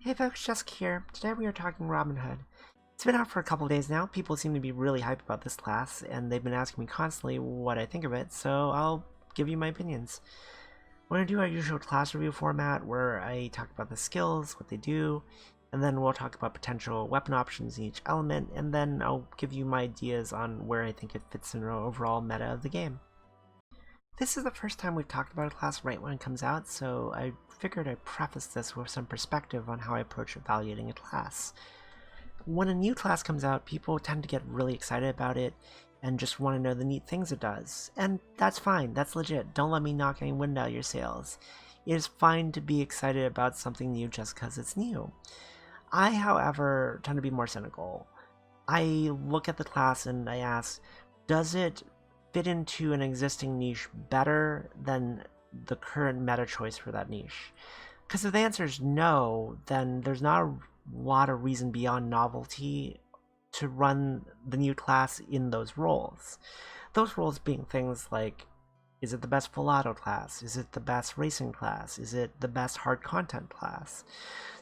Hey folks, Jessica here. Today we are talking Robin Hood. It's been out for a couple days now. People seem to be really hyped about this class, and they've been asking me constantly what I think of it, so I'll give you my opinions. We're going to do our usual class review format where I talk about the skills, what they do, and then we'll talk about potential weapon options in each element, and then I'll give you my ideas on where I think it fits in the overall meta of the game. This is the first time we've talked about a class right when it comes out, so I figured I'd preface this with some perspective on how I approach evaluating a class. When a new class comes out, people tend to get really excited about it and just want to know the neat things it does. And that's fine, that's legit. Don't let me knock any wind out of your sails. It is fine to be excited about something new just because it's new. I, however, tend to be more cynical. I look at the class and I ask, does it fit into an existing niche better than the current meta choice for that niche? Because if the answer is no, then there's not a lot of reason beyond novelty to run the new class in those roles. Those roles being things like, is it the best full auto class? Is it the best racing class? Is it the best hard content class?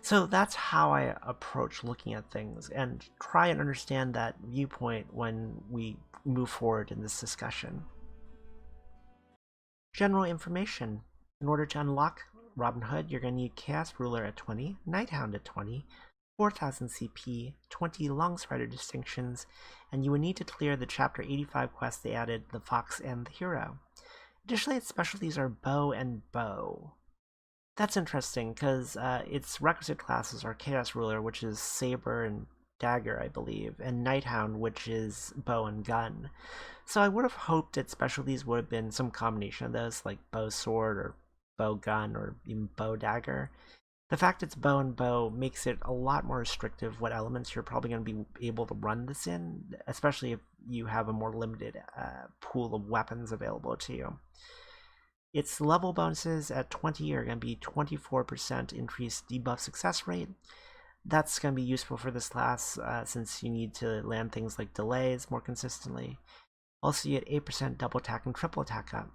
So that's how I approach looking at things and try and understand that viewpoint when we move forward in this discussion. General information. In order to unlock Robin Hood, you're going to need Chaos Ruler at 20, Nighthound at 20, 4000 CP, 20 Longstrider distinctions, and you would need to clear the Chapter 85 quest they added, the Fox and the Hero. Additionally, its specialties are Bow and Bow. That's interesting, because its requisite classes are Chaos Ruler, which is Saber and Dagger, I believe, and Nighthound, which is Bow and Gun. So I would have hoped that specialties would have been some combination of those, like Bow Sword or Bow Gun or even Bow Dagger. The fact it's Bow and Bow makes it a lot more restrictive what elements you're probably going to be able to run this in, especially if you have a more limited pool of weapons available to you. Its level bonuses at 20 are going to be 24% increased debuff success rate. That's going to be useful for this class since you need to land things like delays more consistently. Also, you get 8% double attack and triple attack up.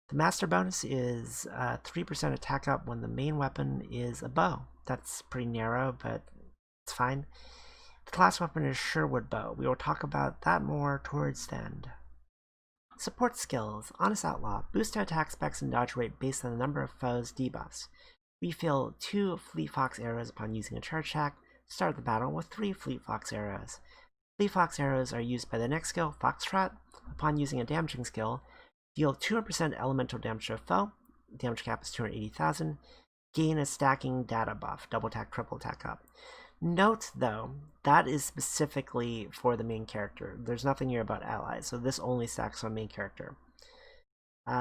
The master bonus is 3% attack up when the main weapon is a bow. That's pretty narrow, but it's fine. The class weapon is Sherwood Bow. We will talk about that more towards the end. Support skills. Honest Outlaw. Boost to attack specs and dodge rate based on the number of foes debuffs. Refill 2 Fleet Fox arrows upon using a charge attack. Start the battle with 3 Fleet Fox arrows. Fleet Fox arrows are used by the next skill, Foxtrot. Upon using a damaging skill, deal 200% elemental damage to a foe. Damage cap is 280,000. Gain a stacking data buff, double attack, triple attack up. Note, though, that is specifically for the main character. There's nothing here about allies, so this only stacks on main character.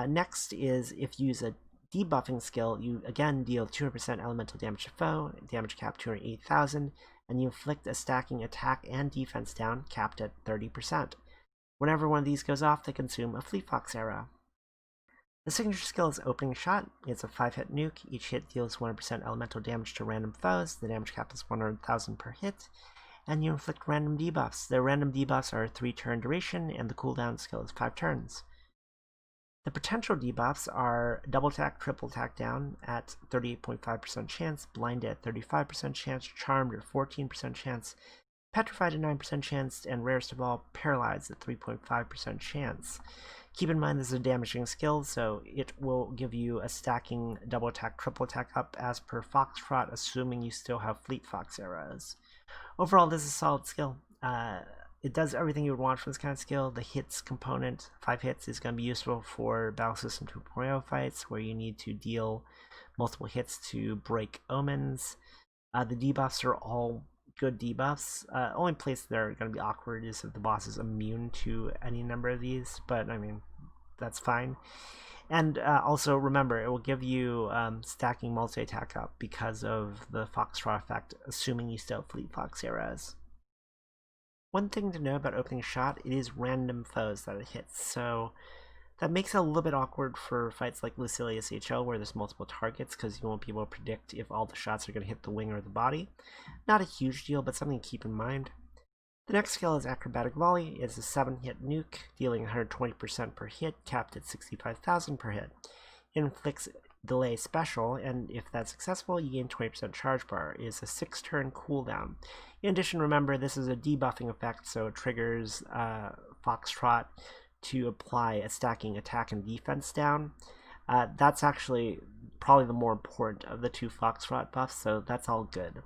Next is if you use a debuffing skill, you again deal 200% elemental damage to foe, damage cap 208,000, and you inflict a stacking attack and defense down, capped at 30%. Whenever one of these goes off, they consume a Fleet Fox arrow. The signature skill is Opening Shot. It's a 5-hit nuke. Each hit deals 100% elemental damage to random foes. The damage cap is 100,000 per hit. And you inflict random debuffs. The random debuffs are 3-turn duration, and the cooldown skill is 5 turns. The potential debuffs are Double Attack, Triple Attack down at 38.5% chance, Blinded at 35% chance, Charmed at 14% chance, Petrified at 9% chance, and rarest of all, Paralyzed at 3.5% chance. Keep in mind this is a damaging skill, so it will give you a stacking double attack, triple attack up as per Foxtrot, assuming you still have Fleet Fox arrows. Overall, this is a solid skill. It does everything you would want for this kind of skill. The hits component, 5 hits, is going to be useful for Battle System 2.0 fights, where you need to deal multiple hits to break omens. The debuffs are all good debuffs. Only place they're going to be awkward is if the boss is immune to any number of these, but I mean, that's fine. And also remember, it will give you stacking multi-attack up because of the Foxtrot effect, assuming you still have Fleet Fox arrows. One thing to know about Opening Shot, it is random foes that it hits, so that makes it a little bit awkward for fights like Lucilius HL where there's multiple targets because you won't be able to predict if all the shots are going to hit the wing or the body. Not a huge deal, but something to keep in mind. The next skill is Acrobatic Volley. It's a 7-hit nuke, dealing 120% per hit, capped at 65,000 per hit. It inflicts delay special, and if that's successful, you gain 20% charge bar. It is a 6-turn cooldown. In addition, remember, this is a debuffing effect, so it triggers Foxtrot to apply a stacking attack and defense down. That's actually probably the more important of the two Foxtrot buffs, so that's all good.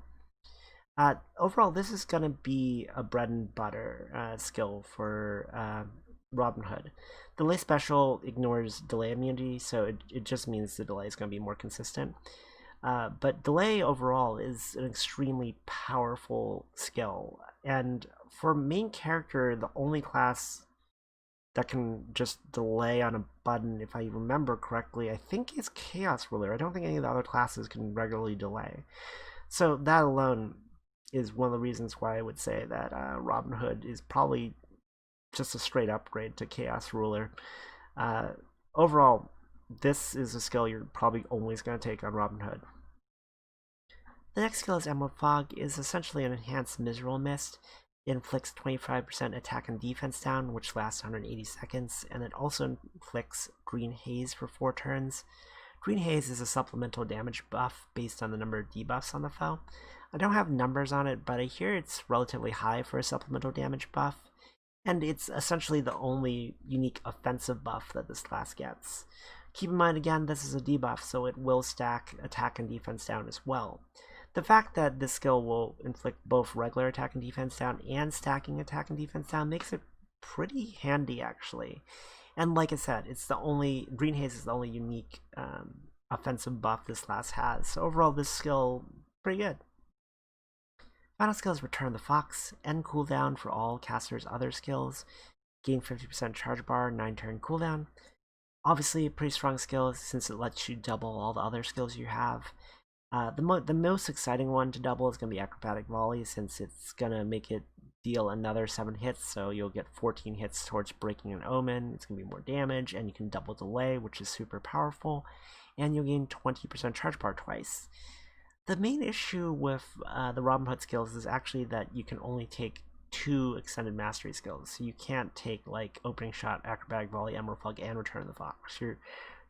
Overall, this is going to be a bread and butter skill for Robin Hood. Delay special ignores delay immunity, so it just means the delay is going to be more consistent. But delay overall is an extremely powerful skill, and for main character, the only class that can just delay on a button, if I remember correctly, I think is Chaos Ruler. I don't think any of the other classes can regularly delay. So that alone is one of the reasons why I would say that Robin Hood is probably just a straight upgrade to Chaos Ruler. Overall, this is a skill you're probably always going to take on Robin Hood. The next skill is Emerald Fog. It is essentially an enhanced Miserable Mist. It inflicts 25% attack and defense down, which lasts 180 seconds, and it also inflicts Green Haze for 4 turns. Green Haze is a supplemental damage buff based on the number of debuffs on the foe. I don't have numbers on it, but I hear it's relatively high for a supplemental damage buff, and it's essentially the only unique offensive buff that this class gets. Keep in mind, again, this is a debuff, so it will stack attack and defense down as well. The fact that this skill will inflict both regular attack and defense down and stacking attack and defense down makes it pretty handy, actually. And like I said, it's the only Green Haze is the only unique offensive buff this class has. So overall, this skill pretty good. Final skill is Return the Fox. End cooldown for all casters' other skills. Gain 50% charge bar, 9-turn cooldown. Obviously, a pretty strong skill since it lets you double all the other skills you have. The most exciting one to double is going to be Acrobatic Volley, since it's going to make it deal another 7 hits, so you'll get 14 hits towards breaking an omen. It's going to be more damage, and you can double delay, which is super powerful, and you'll gain 20% charge bar twice. The main issue with the Robin Hood skills is actually that you can only take 2 extended mastery skills, so you can't take like Opening Shot, Acrobatic Volley, Emerald Fog, and Return the Fox. You're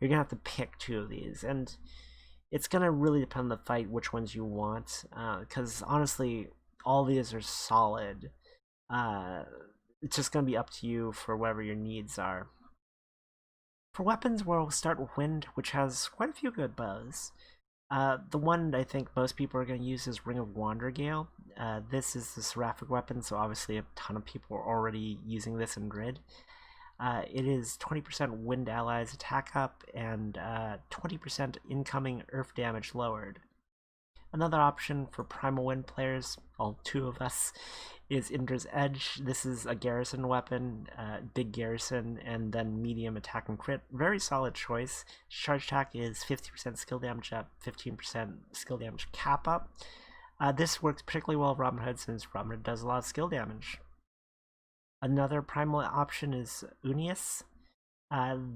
going to have to pick 2 of these, and it's going to really depend on the fight which ones you want, because honestly, all these are solid. It's just going to be up to you for whatever your needs are. For weapons, we'll start with Wind, which has quite a few good bows. The one I think most people are going to use is Ring of Wandergale. This is the seraphic weapon, so obviously a ton of people are already using this in Grid. It is 20% wind allies attack up and 20% incoming earth damage lowered. Another option for Primal Wind players, all 2 of us, is Indra's Edge. This is a garrison weapon, big garrison, and then medium attack and crit. Very solid choice. Charge attack is 50% skill damage up, 15% skill damage cap up. This works particularly well with Robin Hood, since Robin Hood does a lot of skill damage. Another primal option is Unius.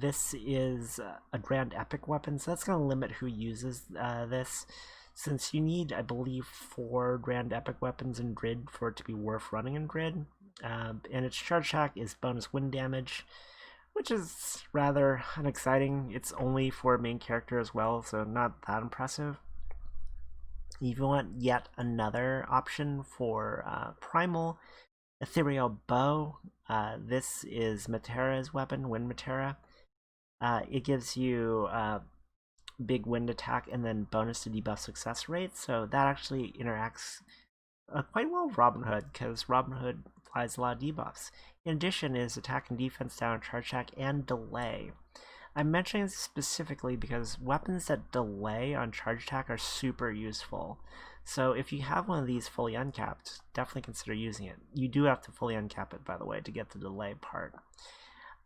This is a Grand Epic weapon, so that's going to limit who uses this, since you need, I believe, 4 Grand Epic weapons in Grid for it to be worth running in Grid. And its charge attack is bonus wind damage, which is rather unexciting. It's only for main character as well, so not that impressive. If you want yet another option for Primal, Ethereal Bow. This is Matera's weapon, Wind Matera. It gives you big wind attack and then bonus to debuff success rate, so that actually interacts quite well with Robin Hood, because Robin Hood applies a lot of debuffs. In addition, is attack and defense down, charge attack, and delay. I'm mentioning this specifically because weapons that delay on charge attack are super useful. So if you have one of these fully uncapped, definitely consider using it. You do have to fully uncap it, by the way, to get the delay part.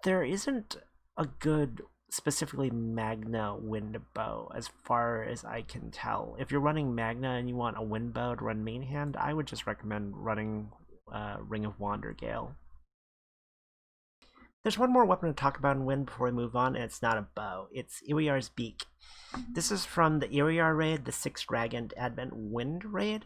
There isn't a good, specifically Magna wind bow, as far as I can tell. If you're running Magna and you want a wind bow to run main hand, I would just recommend running Ring of Wandergale. There's one more weapon to talk about in Wind before we move on, and it's not a bow. It's Iriar's Beak. This is from the Iriar raid, the 6th Dragon Advent Wind raid.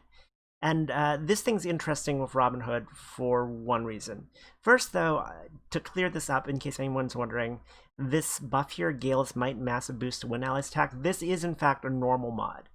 And this thing's interesting with Robin Hood for one reason. First, though, to clear this up, in case anyone's wondering, this buff here, Gale's Might Massive Boost to Win Allies attack, this is in fact a normal mod.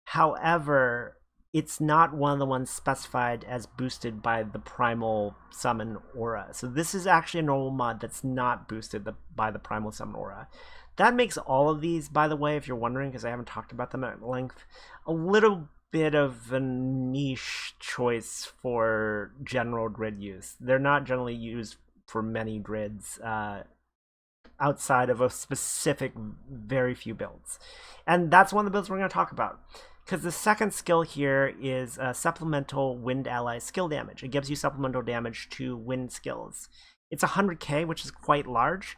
However, it's not one of the ones specified as boosted by the Primal Summon aura. So this is actually a normal mod that's not boosted by the Primal Summon aura. That makes all of these, by the way, if you're wondering, because I haven't talked about them at length, a little bit of a niche choice for general grid use. They're not generally used for many grids outside of a specific very few builds. And that's one of the builds we're going to talk about. Because the second skill here is supplemental wind ally skill damage. It gives you supplemental damage to wind skills. It's 100k, which is quite large.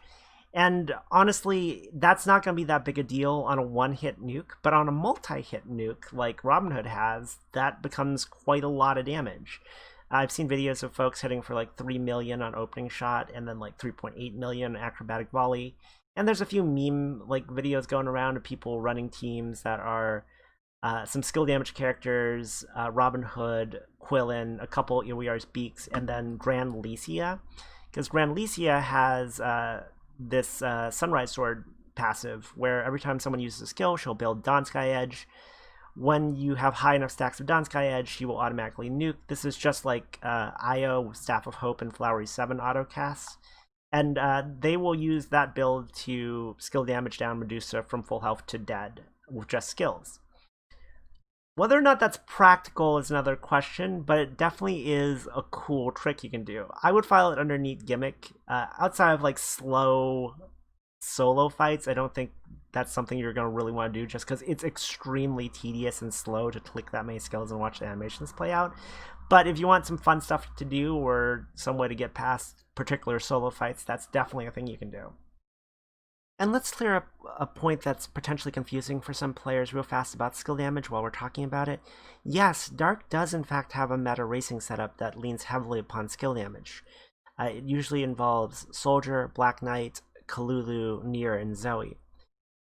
And honestly, that's not going to be that big a deal on a one-hit nuke, but on a multi-hit nuke, like Robin Hood has, that becomes quite a lot of damage. I've seen videos of folks hitting for like 3 million on opening shot, and then like 3.8 million acrobatic volley. And there's a few meme like videos going around of people running teams that are some skill damage characters, Robin Hood, Qilin, a couple Iwiar's Beaks, and then Granblue. Because Granblue has this Sunrise Sword passive, where every time someone uses a skill, she'll build Dawn Sky Edge. When you have high enough stacks of Dawn Sky Edge, she will automatically nuke. This is just like Io with Staff of Hope and Flowery 7 autocasts. And they will use that build to skill damage down Medusa from full health to dead with just skills. Whether or not that's practical is another question, but it definitely is a cool trick you can do. I would file it under neat gimmick. Outside of like slow solo fights, I don't think that's something you're going to really want to do, just because it's extremely tedious and slow to click that many skills and watch the animations play out. But if you want some fun stuff to do or some way to get past particular solo fights, that's definitely a thing you can do. And let's clear up a point that's potentially confusing for some players real fast about skill damage while we're talking about it. Yes, Dark does in fact have a meta racing setup that leans heavily upon skill damage. It usually involves Soldier, Black Knight, Kalulu, Nier, and Zoe.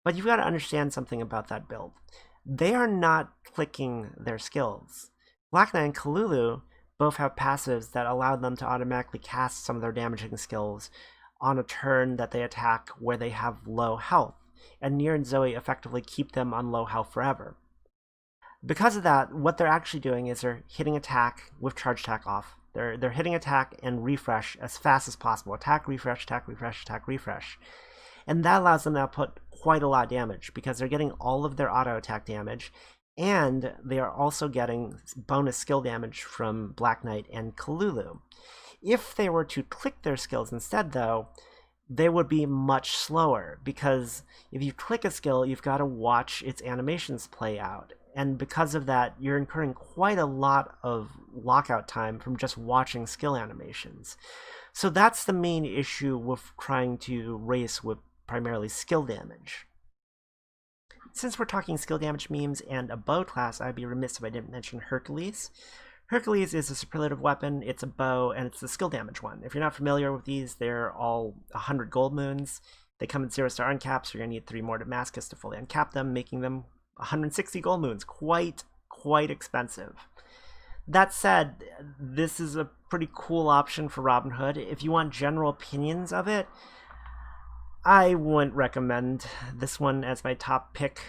But you've got to understand something about that build. They are not clicking their skills. Black Knight and Kalulu both have passives that allow them to automatically cast some of their damaging skills on a turn that they attack where they have low health, and Nier and Zoe effectively keep them on low health forever. Because of that, what they're actually doing is they're hitting attack with charge attack off. They're hitting attack and refresh as fast as possible. Attack, refresh, attack, refresh, attack, refresh. And that allows them to output quite a lot of damage because they're getting all of their auto attack damage, and they are also getting bonus skill damage from Black Knight and Kalulu. If they were to click their skills instead, though, they would be much slower, because if you click a skill, you've got to watch its animations play out. And because of that, you're incurring quite a lot of lockout time from just watching skill animations. So that's the main issue with trying to race with primarily skill damage. Since we're talking skill damage memes and a bow class, I'd be remiss if I didn't mention Hercules. Hercules is a superlative weapon, it's a bow, and it's the skill damage one. If you're not familiar with these, they're all 100 gold moons. They come in 0-star uncaps, so you're going to need 3 more Damascus to fully uncap them, making them 160 gold moons. Quite expensive. That said, this is a pretty cool option for Robin Hood. If you want general opinions of it, I wouldn't recommend this one as my top pick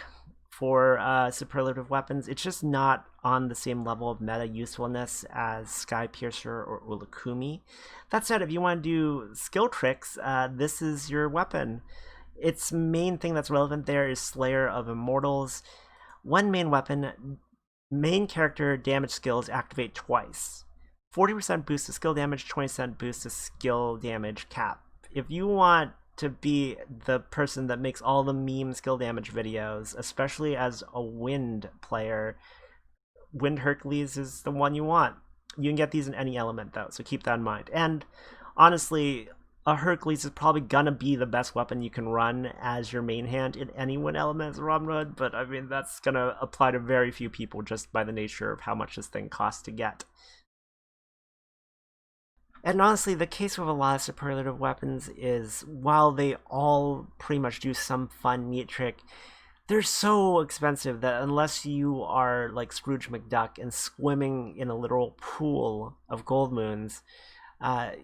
for superlative weapons. It's just not on the same level of meta usefulness as Sky Piercer or Ulukumi. That said, if you want to do skill tricks, this is your weapon. Its main thing that's relevant there is Slayer of Immortals. One main weapon, main character damage skills activate twice. 40% boost to skill damage, 20% boost to skill damage cap. If you want to be the person that makes all the meme skill damage videos, especially as a wind player, Wind Hercules is the one you want. You can get these in any element though, so keep that in mind. And honestly, a Hercules is probably gonna be the best weapon you can run as your main hand in any wind element as a Robin Hood, but I mean that's gonna apply to very few people just by the nature of how much this thing costs to get. And honestly, the case with a lot of superlative weapons is, while they all pretty much do some fun, neat trick, They're so expensive that unless you are like Scrooge McDuck and swimming in a literal pool of gold moons,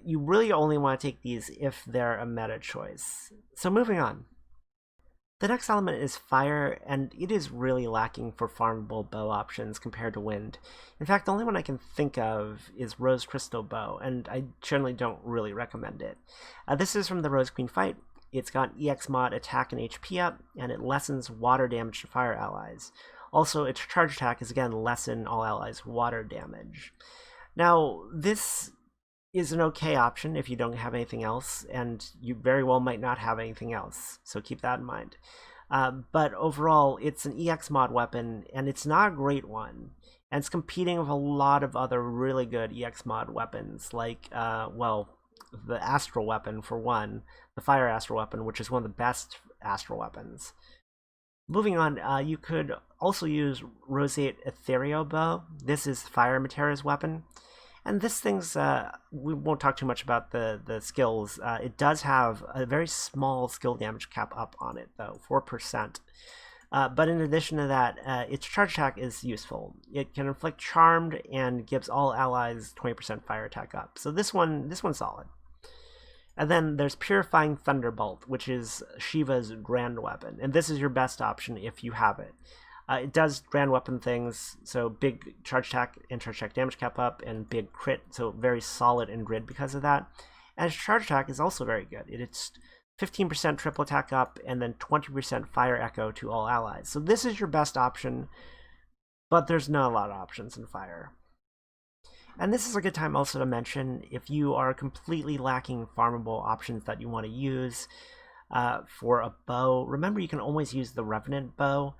you really only want to take these if they're a meta choice. So moving on. The next element is fire, and it is really lacking for farmable bow options compared to wind. In fact, the only one I can think of is Rose Crystal Bow, and I generally don't really recommend it. This is from the Rose Queen fight. It's got EX mod attack and HP up, and it lessens water damage to fire allies. Also, its charge attack is again lessen all allies' water damage. Now, this is an okay option if you don't have anything else, and you very well might not have anything else, so keep that in mind. But overall, it's an EX mod weapon, and it's not a great one. And it's competing with a lot of other really good EX mod weapons, like, well, the Astral Weapon for one, the Fire Astral Weapon, which is one of the best Astral Weapons. Moving on, you could also use Roseate Ethereal Bow. This is Fire Matera's weapon. And this thing's, we won't talk too much about the skills. It does have a very small skill damage cap up on it, though, 4%. But in addition to that, its charge attack is useful. It can inflict charmed and gives all allies 20% fire attack up. So this one's solid. And then there's Purifying Thunderbolt, which is Shiva's grand weapon. And this is your best option if you have it. It does grand weapon things, so big charge attack and charge attack damage cap up, and big crit, so very solid in grid because of that. And its charge attack is also very good. It's 15% triple attack up, and then 20% fire echo to all allies. So this is your best option, but there's not a lot of options in fire. And this is a good time also to mention, if you are completely lacking farmable options that you want to use for a bow, remember you can always use the Revenant Bow.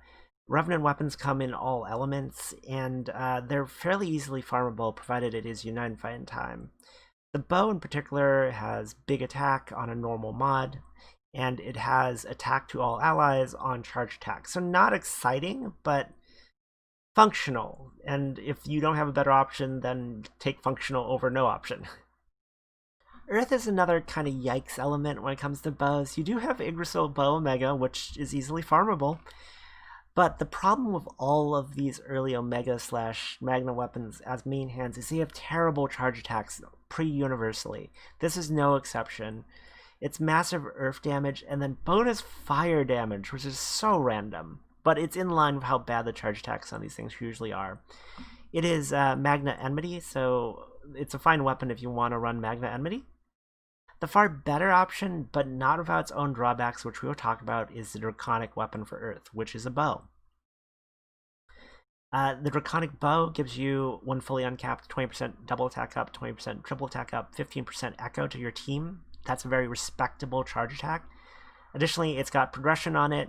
Revenant weapons come in all elements, and they're fairly easily farmable provided it is United Fight in time. The bow in particular has big attack on a normal mod, and it has attack to all allies on charge attack. So not exciting, but functional. And if you don't have a better option, then take functional over no option. Earth is another kind of yikes element when it comes to bows. You do have Yggdrasil Bow Omega, which is easily farmable. But the problem with all of these early Omega / Magna weapons as main hands is they have terrible charge attacks pretty universally. This is no exception. It's massive earth damage and then bonus fire damage, which is so random. But it's in line with how bad the charge attacks on these things usually are. It is Magna Enmity, so it's a fine weapon if you want to run Magna Enmity. The far better option, but not without its own drawbacks, which we will talk about, is the Draconic weapon for Earth, which is a bow. The Draconic Bow gives you, when fully uncapped, 20% double attack up, 20% triple attack up, 15% echo to your team. That's a very respectable charge attack. Additionally, it's got progression on it,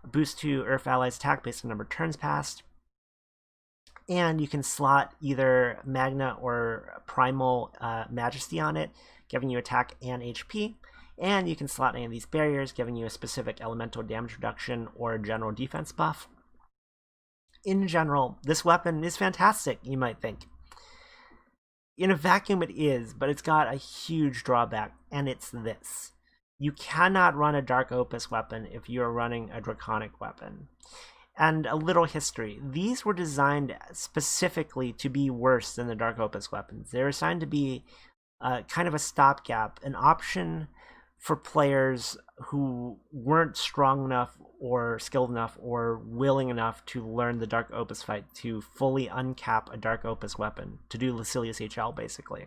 a boost to Earth allies attack based on number of turns passed, and you can slot either Magna or Primal Majesty on it, giving you attack and HP, and you can slot any of these barriers, giving you a specific elemental damage reduction or a general defense buff. In general, this weapon is fantastic, you might think. In a vacuum it is, but it's got a huge drawback, and it's this. You cannot run a Dark Opus weapon if you are running a Draconic weapon. And a little history. These were designed specifically to be worse than the Dark Opus weapons. They're assigned to be kind of a stopgap, an option for players who weren't strong enough or skilled enough or willing enough to learn the Dark Opus fight to fully uncap a Dark Opus weapon, to do Lucilius HL basically.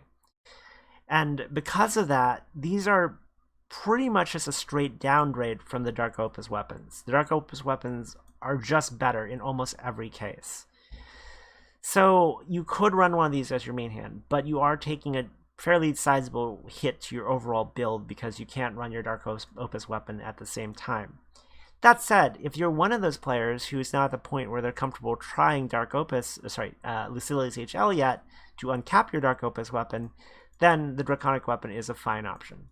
And because of that, these are pretty much just a straight downgrade from the Dark Opus weapons. The Dark Opus weapons are just better in almost every case. So you could run one of these as your main hand, but you are taking a fairly sizable hit to your overall build because you can't run your Dark Opus weapon at the same time. That said, if you're one of those players who's now at the point where they're comfortable trying Lucilius HL yet to uncap your Dark Opus weapon, then the Draconic weapon is a fine option.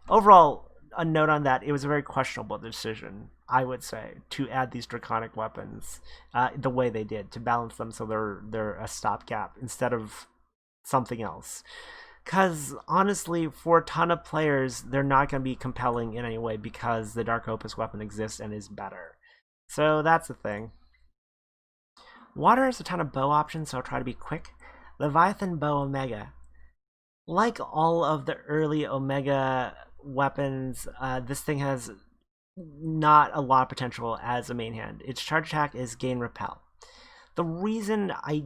Overall, a note on that, it was a very questionable decision, I would say, to add these Draconic weapons the way they did, to balance them so they're a stopgap instead of something else. Because honestly, for a ton of players, they're not going to be compelling in any way because the Dark Opus weapon exists and is better. So that's the thing. Water has a ton of bow options, so I'll try to be quick. Leviathan Bow Omega. Like all of the early Omega weapons, this thing has not a lot of potential as a main hand. Its charge attack is gain repel. The reason I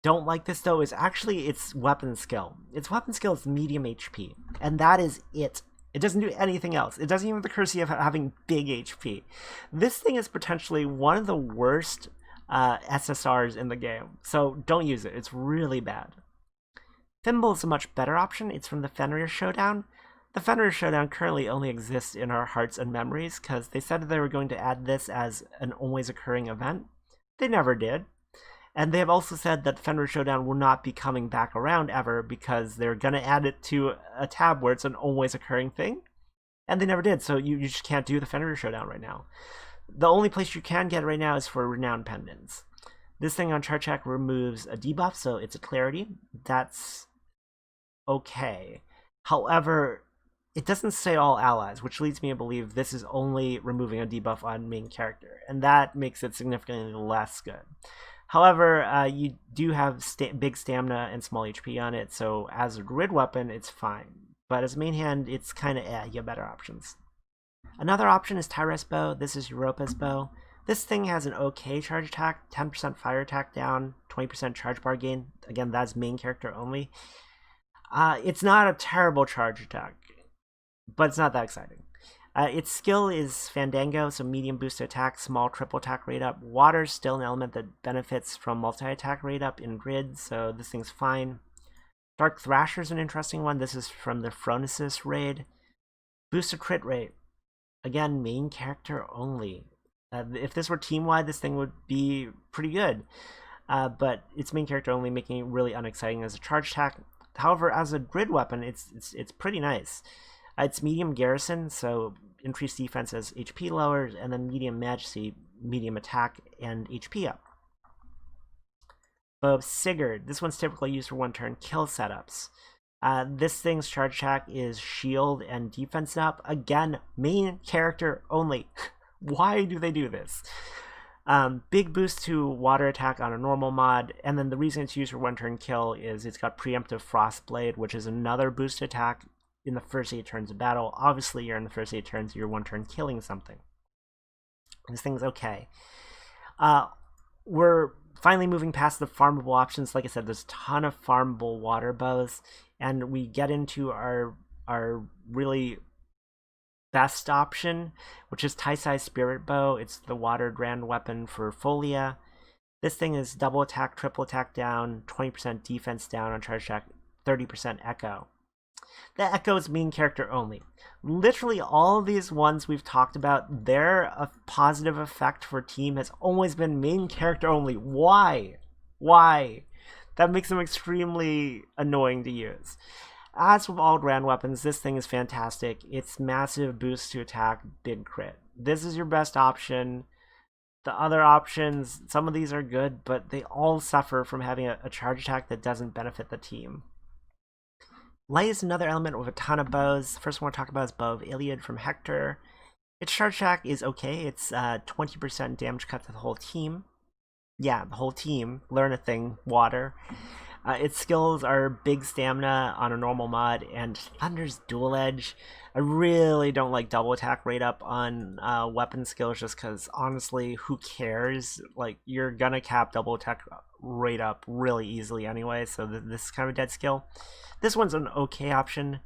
don't like this though is actually its weapon skill. Its weapon skill is medium HP, and that is it. It doesn't do anything else. It doesn't even have the courtesy of having big HP. This thing is potentially one of the worst SSRs in the game, so don't use it. It's really bad. Thimble is a much better option. It's from the Fenrir Showdown. The Fenrir Showdown currently only exists in our hearts and memories because they said they were going to add this as an always occurring event. They never did. And they have also said that the Fenrir Showdown will not be coming back around ever because they're going to add it to a tab where it's an always occurring thing. And they never did, so you just can't do the Fenrir Showdown right now. The only place you can get it right now is for Renown Pendants. This thing on charge check removes a debuff, so it's a clarity. That's okay. However, it doesn't say all allies, which leads me to believe this is only removing a debuff on main character, and that makes it significantly less good. However, you do have big stamina and small HP on it, so as a grid weapon, it's fine. But as main hand, it's kind of you have better options. Another option is Tyrus Bow. This is Europa's bow. This thing has an okay charge attack, 10% fire attack down, 20% charge bar gain. Again, that's main character only. It's not a terrible charge attack, but it's not that exciting. Its skill is Fandango, so medium boost to attack, small triple attack rate up. Water's still an element that benefits from multi-attack rate up in grid, so this thing's fine. Dark Thrasher's an interesting one. This is from the Phronesis raid. Boosted crit rate. Again, main character only. If this were team-wide, this thing would be pretty good. But it's main character only, making it really unexciting as a charge attack. However, as a grid weapon, it's pretty nice. It's medium garrison, so increased defense as HP lowers, and then medium majesty, medium attack, and HP up. Bow of Sigurd. This one's typically used for one-turn kill setups. This thing's charge attack is shield and defense up. Again, main character only. Why do they do this? Big boost to water attack on a normal mod, and then the reason it's used for one-turn kill is it's got preemptive Frostblade, which is another boost attack in the first 8 turns of battle. Obviously, you're in the first 8 turns, you're one-turn killing something. This thing's okay. We're finally moving past the farmable options. Like I said, there's a ton of farmable water bows, and we get into our really best option, which is Tai-Sai Spirit Bow. It's the water grand weapon for Folia. This thing is double attack, triple attack down, 20% defense down on charge attack, 30% echo. The echo is main character only. Literally all of these ones we've talked about, their positive effect for team has always been main character only. Why? Why? That makes them extremely annoying to use. As with all grand weapons, this thing is fantastic. It's massive boost to attack, big crit. This is your best option. The other options, some of these are good, but they all suffer from having a charge attack that doesn't benefit the team. Light is another element with a ton of bows. The first one we'll talk about is Bow of Iliad from Hector. Its charge attack is okay. It's 20% damage cut to the whole team. Yeah, the whole team. Learn a thing. Water. Its skills are big stamina on a normal mod and Thunder's dual edge. I really don't like double attack rate up on weapon skills just because honestly, who cares? Like, you're gonna cap double attack rate up really easily anyway, so this is kind of a dead skill. This one's an okay option.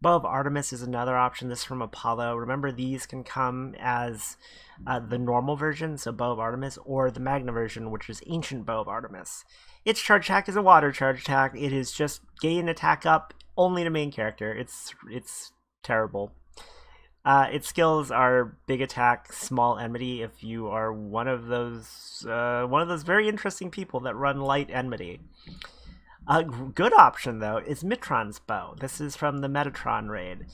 Bow of Artemis is another option. This is from Apollo. Remember, these can come as the normal version, so Bow of Artemis, or the Magna version, which is Ancient Bow of Artemis. Its charge attack is a water charge attack. It is just gain attack up only to main character. It's terrible. Its skills are big attack, small enmity. If you are one of those very interesting people that run light enmity. A good option though is Mitron's Bow. This is from the Metatron raid.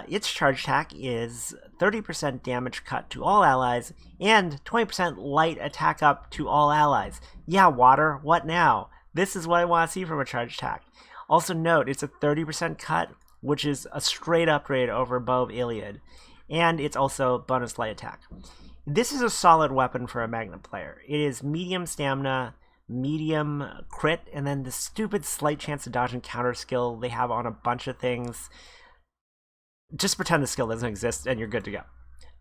Its charge attack is 30% damage cut to all allies and 20% light attack up to all allies. Yeah, water, what now? This is what I want to see from a charge attack. Also note, it's a 30% cut, which is a straight upgrade over Bow of Iliad, and it's also bonus light attack. This is a solid weapon for a Magna player. It is medium stamina, medium crit, and then the stupid slight chance to dodge and counter skill they have on a bunch of things. Just pretend the skill doesn't exist and you're good to go.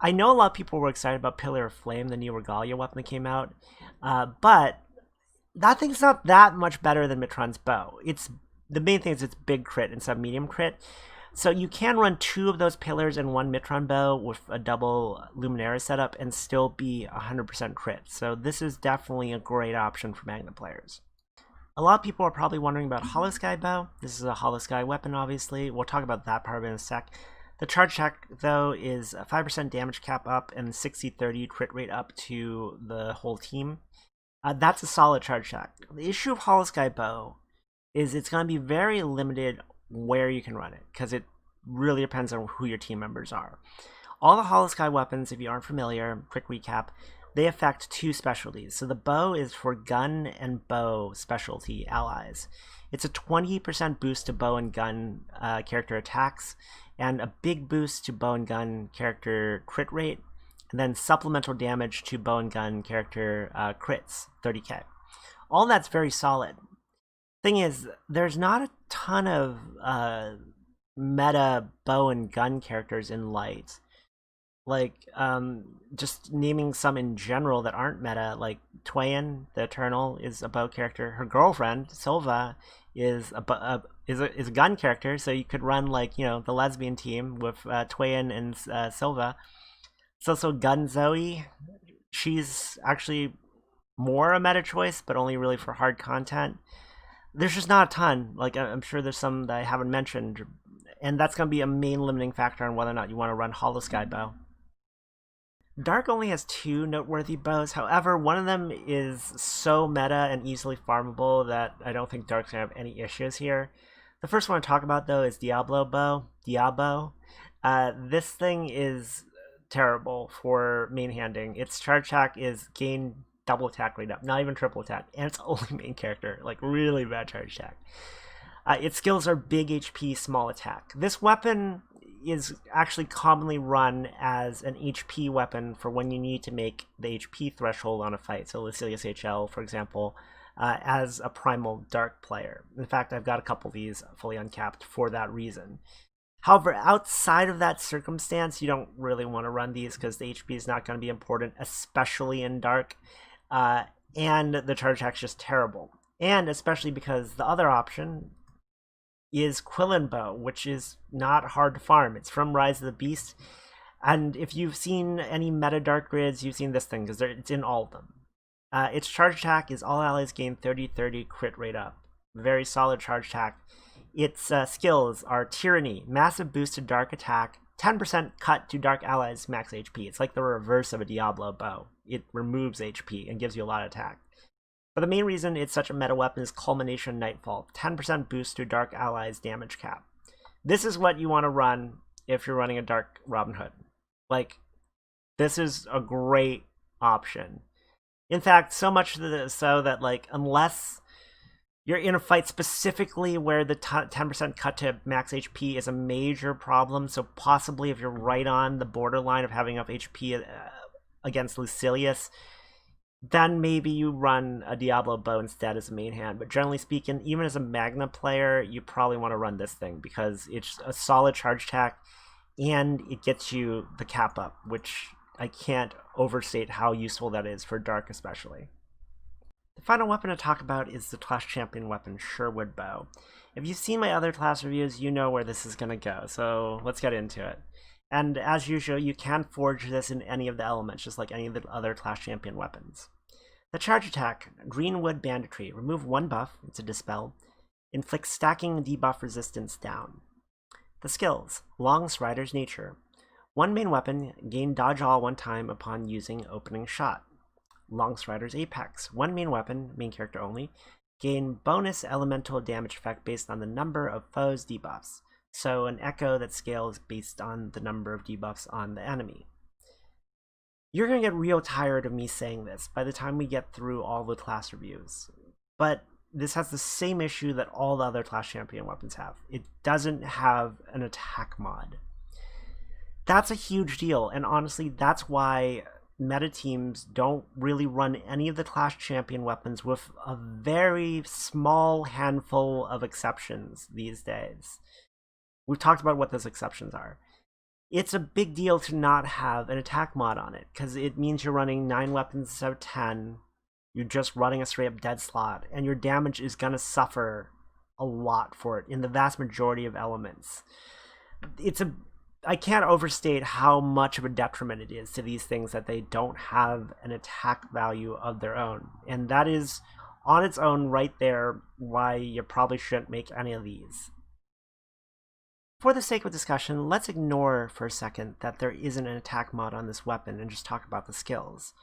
I know a lot of people were excited about Pillar of Flame, the new Regalia weapon that came out, but that thing's not that much better than Mitron's bow. The main thing is it's big crit instead of medium crit. So you can run 2 of those pillars in one Mitron bow with a double Luminaria setup and still be 100% crit. So this is definitely a great option for Magna players. A lot of people are probably wondering about Hollowsky Bow. This is a Hollowsky weapon, obviously. We'll talk about that part of it in a sec. The charge check, though, is a 5% damage cap up and 60-30 crit rate up to the whole team. That's a solid charge check. The issue of Hollowsky Bow is it's going to be very limited where you can run it, because it really depends on who your team members are. All the Hollowsky weapons, if you aren't familiar, quick recap, they affect 2 specialties. So the bow is for gun and bow specialty allies. It's a 20% boost to bow and gun character attacks, and a big boost to bow and gun character crit rate, and then supplemental damage to bow and gun character crits, 30k. All that's very solid. Thing is, there's not a ton of meta bow and gun characters in Light. Like, just naming some in general that aren't meta, like Twain, the Eternal, is a bow character. Her girlfriend, Silva, is a gun character, so you could run, like, you know, the lesbian team with Twain and Silva. It's also Gun Zoe. She's actually more a meta choice, but only really for hard content. There's just not a ton. Like, I'm sure there's some that I haven't mentioned, and that's going to be a main limiting factor on whether or not you want to run Hollowsky Bow. Dark only has 2 noteworthy bows. However, one of them is so meta and easily farmable that I don't think Dark's going to have any issues here. The first one to talk about, though, is Diablo Bow. Diablo. This thing is terrible for main handing. Its charge attack is gain double attack rate up, not even triple attack, and it's only main character, like really bad charge attack. Its skills are big HP, small attack. This weapon is actually commonly run as an HP weapon for when you need to make the HP threshold on a fight. So Lucilius HL, for example, as a primal dark player. In fact, I've got a couple of these fully uncapped for that reason. However, outside of that circumstance, you don't really want to run these because the HP is not going to be important, especially in dark. And the charge attack is just terrible. And especially because the other option is Qilin Bow, which is not hard to farm. It's from Rise of the Beast. And if you've seen any meta dark grids, you've seen this thing because it's in all of them. Its charge attack is all allies gain 30-30 crit rate up. Very solid charge attack. Its skills are Tyranny, massive boost to dark attack, 10% cut to dark allies max HP. It's like the reverse of a Diablo Bow. It removes HP and gives you a lot of attack. But the main reason it's such a meta weapon is Culmination Nightfall, 10% boost to dark allies damage cap. This is what you want to run if you're running a dark Robin Hood. Like, this is a great option. In fact, so much so that, like, unless you're in a fight specifically where the 10% cut to max HP is a major problem, so possibly if you're right on the borderline of having enough HP against Lucilius, then maybe you run a Diablo Bow instead as a main hand. But generally speaking, even as a Magna player, you probably want to run this thing because it's a solid charge attack and it gets you the cap up, which I can't overstate how useful that is for Dark especially. The final weapon to talk about is the class champion weapon, Sherwood Bow. If you've seen my other class reviews, you know where this is going to go, so let's get into it. And as usual, you can forge this in any of the elements, just like any of the other class champion weapons. The charge attack, Greenwood Banditry. Remove 1 buff, it's a dispel. Inflict stacking debuff resistance down. The skills, Longstrider's Nature. 1 main weapon, gain dodge all 1 time upon using opening shot. Longstrider's Apex. 1 main weapon, main character only. Gain bonus elemental damage effect based on the number of foes' debuffs. So an echo that scales based on the number of debuffs on the enemy. You're going to get real tired of me saying this by the time we get through all the class reviews. But this has the same issue that all the other class champion weapons have. It doesn't have an attack mod. That's a huge deal, and honestly, that's why meta teams don't really run any of the Clash Champion weapons, with a very small handful of exceptions these days. We've talked about what those exceptions are. It's a big deal to not have an attack mod on it, because it means you're running 9 weapons instead of 10. You're just running a straight up dead slot, and your damage is going to suffer a lot for it in the vast majority of elements. I can't overstate how much of a detriment it is to these things that they don't have an attack value of their own. And that is, on its own, right there, why you probably shouldn't make any of these. For the sake of discussion, let's ignore for a second that there isn't an attack mod on this weapon and just talk about the skills.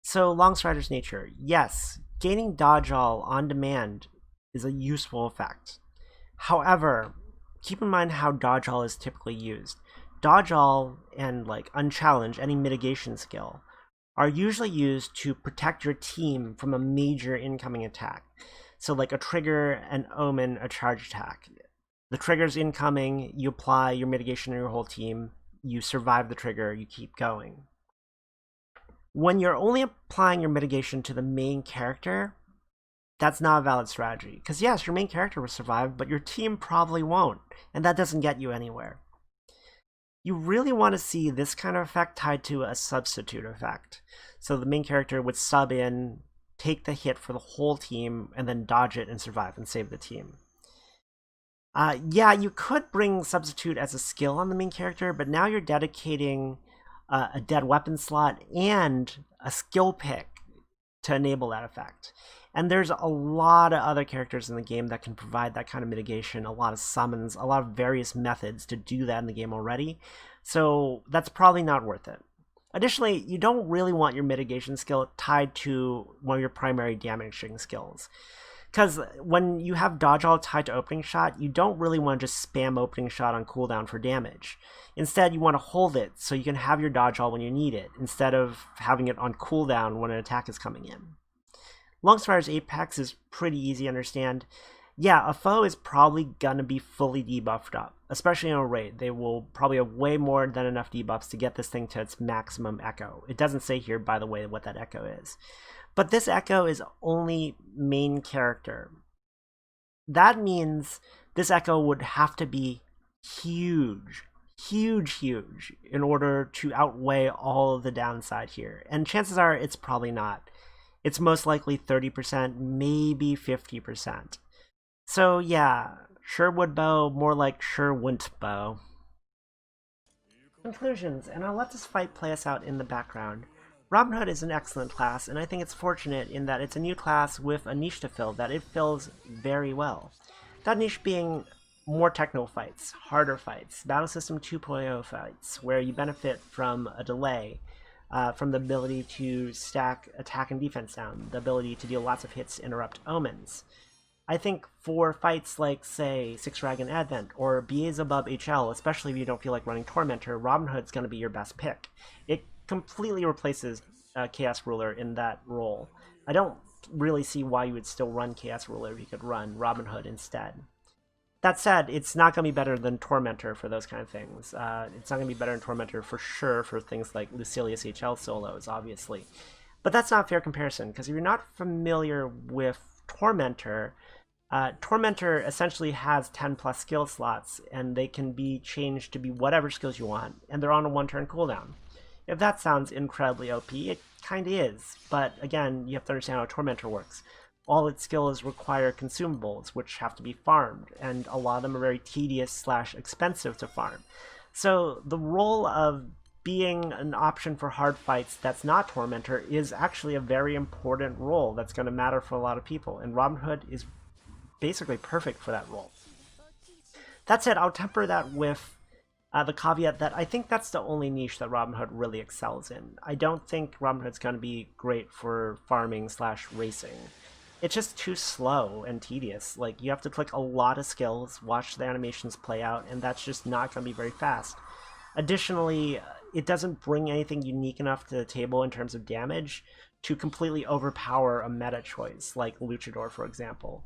So, Longstrider's nature. Yes, gaining dodge all on demand is a useful effect. However, keep in mind how dodge all is typically used. Dodge all and unchallenge, any mitigation skill, are usually used to protect your team from a major incoming attack. So like a trigger, an omen, a charge attack. The trigger's incoming, you apply your mitigation on your whole team, you survive the trigger, you keep going. When you're only applying your mitigation to the main character, that's not a valid strategy. Because yes, your main character will survive, but your team probably won't, and that doesn't get you anywhere. You really want to see this kind of effect tied to a substitute effect. So the main character would sub in, take the hit for the whole team, and then dodge it and survive and save the team. Yeah, you could bring substitute as a skill on the main character, but now you're dedicating a dead weapon slot and a skill pick to enable that effect. And there's a lot of other characters in the game that can provide that kind of mitigation, a lot of summons, a lot of various methods to do that in the game already. So that's probably not worth it. Additionally, you don't really want your mitigation skill tied to one of your primary damaging skills. Because when you have dodge all tied to opening shot, you don't really want to just spam opening shot on cooldown for damage. Instead, you want to hold it so you can have your dodge all when you need it, instead of having it on cooldown when an attack is coming in. Longstrider's Apex is pretty easy to understand. Yeah, a foe is probably gonna be fully debuffed up, especially in a raid. They will probably have way more than enough debuffs to get this thing to its maximum echo. It doesn't say here, by the way, what that echo is. But this echo is only main character. That means this echo would have to be huge, huge, in order to outweigh all of the downside here. And chances are it's probably not. It's most likely 30%, maybe 50%. So yeah, Sherwood Bow, more like Sherwood Bow. Conclusions, and I'll let this fight play us out in the background. Robin Hood is an excellent class, and I think it's fortunate in that it's a new class with a niche to fill that it fills very well. That niche being more technical fights, harder fights, Battle System 2.0 fights, where you benefit from a delay, from the ability to stack attack and defense down, the ability to deal lots of hits, interrupt omens. I think for fights like, say, Six Dragon Advent or Beelzebub HL, especially if you don't feel like running Tormentor, Robin Hood's going to be your best pick. It completely replaces Chaos Ruler in that role. I don't really see why you would still run Chaos Ruler if you could run Robin Hood instead. That said, it's not going to be better than Tormentor for those kind of things. It's not going to be better than Tormentor for sure for things like Lucilius HL solos, obviously. But that's not a fair comparison, because if you're not familiar with Tormentor, Tormentor essentially has 10 plus skill slots, and they can be changed to be whatever skills you want, and they're on a one-turn cooldown. If that sounds incredibly OP, it kinda is, but again, you have to understand how Tormentor works. All its skills require consumables, which have to be farmed, and a lot of them are very tedious / expensive to farm. So the role of being an option for hard fights that's not Tormentor is actually a very important role that's going to matter for a lot of people, and Robin Hood is basically perfect for that role. That said, I'll temper that with the caveat that I think that's the only niche that Robin Hood really excels in. I don't think Robin Hood's going to be great for farming / racing. It's just too slow and tedious. Like, you have to click a lot of skills, watch the animations play out, and that's just not going to be very fast. Additionally, it doesn't bring anything unique enough to the table in terms of damage to completely overpower a meta choice, like Luchador, for example.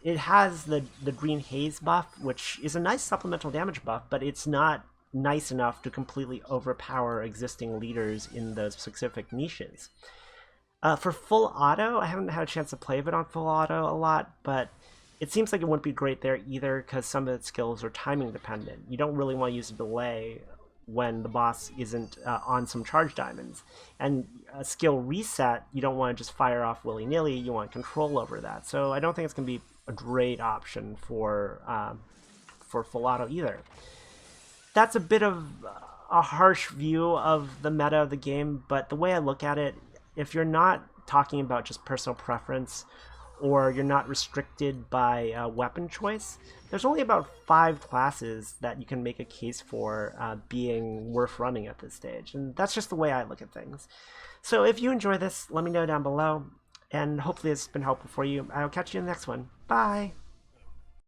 It has the Green Haze buff, which is a nice supplemental damage buff, but it's not nice enough to completely overpower existing leaders in those specific niches. For full auto, I haven't had a chance to play with it on full auto a lot, but it seems like it wouldn't be great there either because some of its skills are timing dependent. You don't really want to use a delay when the boss isn't on some charge diamonds. And a skill reset, you don't want to just fire off willy-nilly, you want control over that. So I don't think it's going to be a great option for full auto either. That's a bit of a harsh view of the meta of the game, but the way I look at it, if you're not talking about just personal preference or you're not restricted by weapon choice, there's only about 5 classes that you can make a case for being worth running at this stage. And that's just the way I look at things. So if you enjoy this, let me know down below. And hopefully it's been helpful for you. I'll catch you in the next one. Bye!